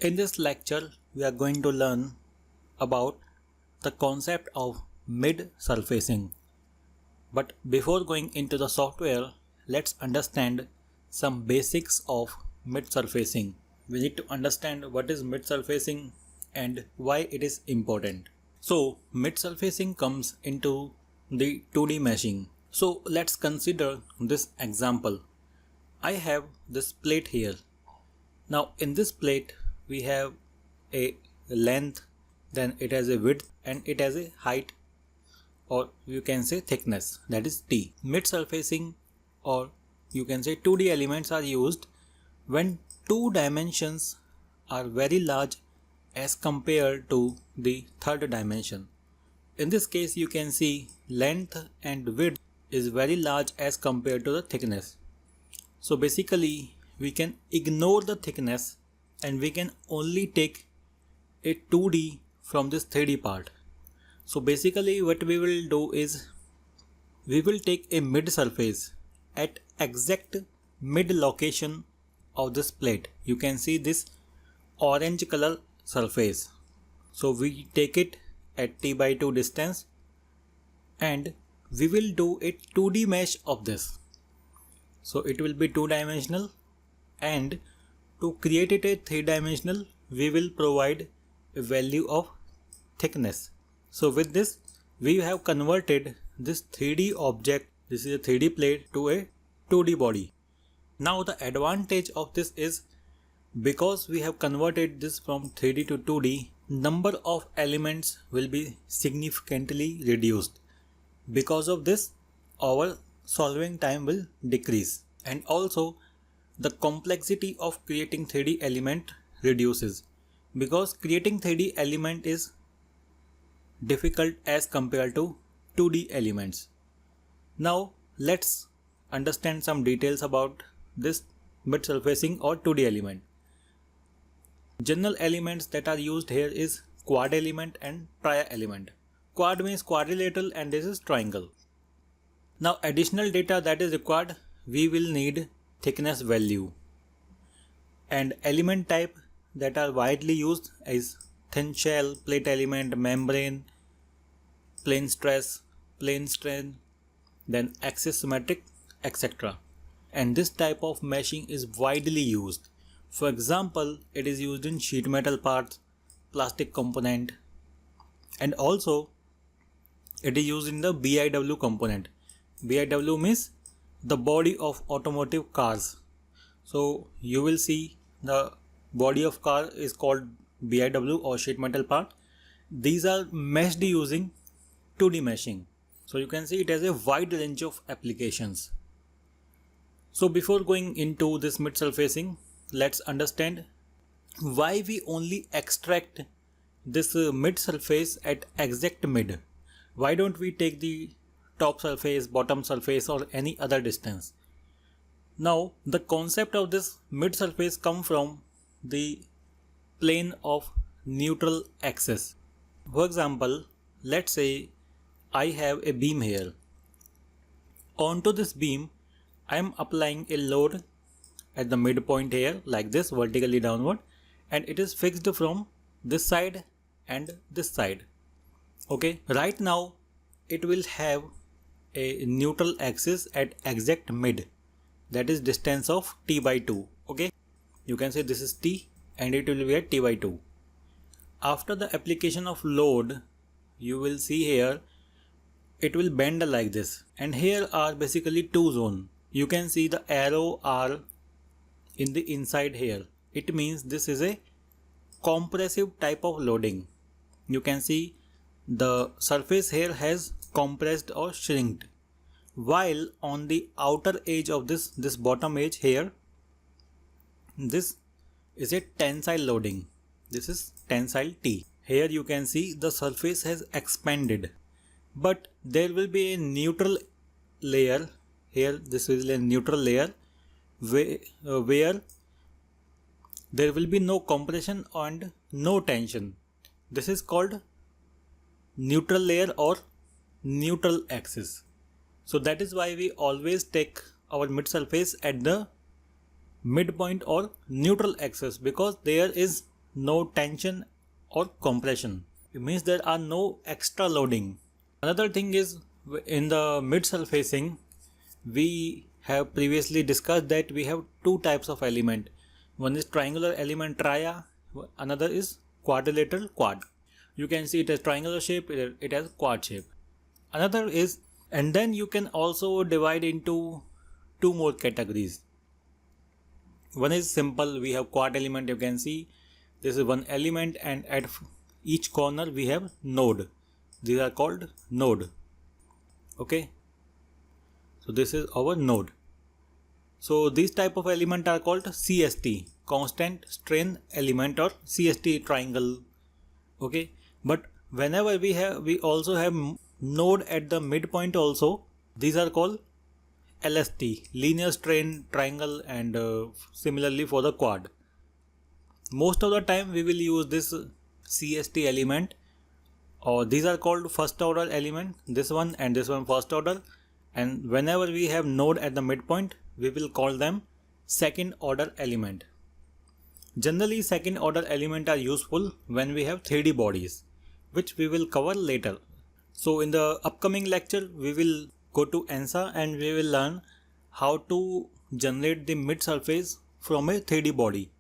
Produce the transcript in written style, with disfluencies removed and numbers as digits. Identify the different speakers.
Speaker 1: In this lecture, we are going to learn about the concept of mid-surfacing. But before going into the software, let's understand some basics of mid-surfacing. We need to understand what is mid-surfacing and why it is important. So, mid-surfacing comes into the 2D meshing. So, let's consider this example. I have this plate here. Now in this plate we have a length, then it has a width and it has a height, or you can say thickness, that is T. Mid surfacing, or you can say 2D elements, are used when two dimensions are very large as compared to the third dimension. In this case you can see length and width is very large as compared to the thickness. So basically we can ignore the thickness and we can only take a 2D from this 3D part. So basically what we will do is we will take a mid surface at exact mid location of this plate. You can see this orange color surface. So we take it at t/2 distance and we will do a 2D mesh of this. So it will be two-dimensional, and to create it a three-dimensional we will provide a value of thickness. So with this we have converted this 3D object, this is a 3D plate, to a 2D body. Now the advantage of this is, because we have converted this from 3D to 2D, number of elements will be significantly reduced. Because of this our solving time will decrease, and also the complexity of creating 3D element reduces, because creating 3D element is difficult as compared to 2D elements. Now let's understand some details about this mid surfacing or 2D element. General elements that are used here is quad element and tria element. Quad means quadrilateral and this is triangle. Now additional data that is required, we will need thickness value, and element type that are widely used is thin shell, plate element, membrane, plane stress, plane strain, then axis symmetric, etc. And this type of meshing is widely used. For example, it is used in sheet metal parts, plastic component, and also it is used in the BIW component. BIW means the body of automotive cars. So you will see the body of car is called BIW or sheet metal part. These are meshed using 2D meshing. So you can see it has a wide range of applications. So before going into this mid surfacing, let's understand why we only extract this mid surface at exact mid. Why don't we take the top surface, bottom surface, or any other distance? Now the concept of this mid surface comes from the plane of neutral axis. For example, let's say I have a beam here. Onto this beam I am applying a load at the midpoint here, like this, vertically downward, and it is fixed from this side and this side. Okay, right now it will have a neutral axis at exact mid, that is distance of t/2. Okay, you can say this is t and it will be at t/2. After the application of load, you will see here it will bend like this, and here are basically two zones. You can see the arrow are in the inside here. It means this is a compressive type of loading. You can see the surface here has compressed or shrinked, while on the outer edge of this bottom edge here, this is a tensile loading. This is tensile T. Here you can see the surface has expanded, but there will be a neutral layer here. This is a neutral layer where there will be no compression and no tension. This is called neutral layer or neutral axis. So that is why we always take our mid surface at the midpoint or neutral axis, because there is no tension or compression. It means there are no extra loading. Another thing is, in the mid surfacing, we have previously discussed that we have two types of element. One is triangular element tria, another is quadrilateral quad. You can see it as triangular shape, it has quad shape. Another is, and then you can also divide into two more categories. One is simple, we have quad element, you can see this is one element, and at each corner we have node. These are called node. Okay, so this is our node. So these type of element are called CST, constant strain element, or CST triangle. Okay, but whenever we also have node at the midpoint also, these are called LST, linear strain triangle, and similarly for the quad. Most of the time we will use this CST element, or these are called first order element, this one and this one first order, and whenever we have node at the midpoint we will call them second order element. Generally second order element are useful when we have 3D bodies, which we will cover later. So in the upcoming lecture we will go to ANSA and we will learn how to generate the mid surface from a 3D body.